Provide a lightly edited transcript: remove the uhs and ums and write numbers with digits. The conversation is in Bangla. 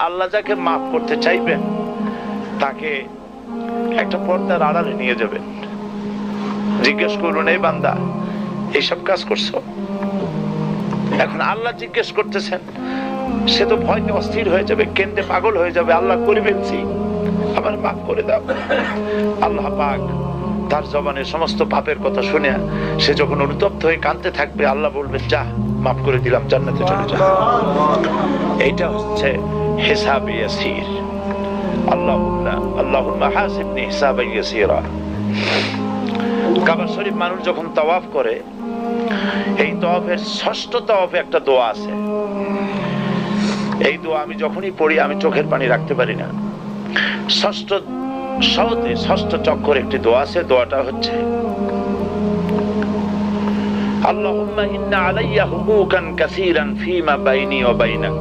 আল্লাহ যাকে মাফ করতে চাইবেন তাকে একটা পর্দার আড়ালে নিয়ে যাবেন, জিজ্ঞেস করুন, এই বান্দা এইসব কাজ করছো? এখন আল্লাহ জিজ্ঞেস করতেছেন, সে তো ভয়তে অস্থির হয়ে যাবে, কেন্দ্রে পাগল হয়ে যাবে, আল্লাহ করিবেন আমার মাফ করে দাও। আল্লাহ পাক তার জবানের সমস্ত পাপের কথা শুনে সে যখন অনুতপ্ত হয়ে কাঁদতে থাকবে, আল্লাহ বলবেন, যা মাফ করে দিলাম, জান্নাতে চলে যা। এইটা হচ্ছে হিসাবে ইয়াসির। আল্লাহুম্মা হাসিবনি হিসাবান ইয়াসিরা। কাবা শরীফ মানুষ যখন তাওয়াফ করে, এই তাওয়াফের ষষ্ঠ তাওয়াফে একটা দোয়া আছে। এই দোয়া আমি যখনই পড়ি আমি চোখের পানি রাখতে পারি না। ষষ্ঠ চক্কর একটি দোয়া আছে। দোয়াটা হচ্ছে, আল্লাহুম্মা ইন্না আলাইয়া হুকুকান কাসীরান ফীমা বাইনি ওয়া বাইনাক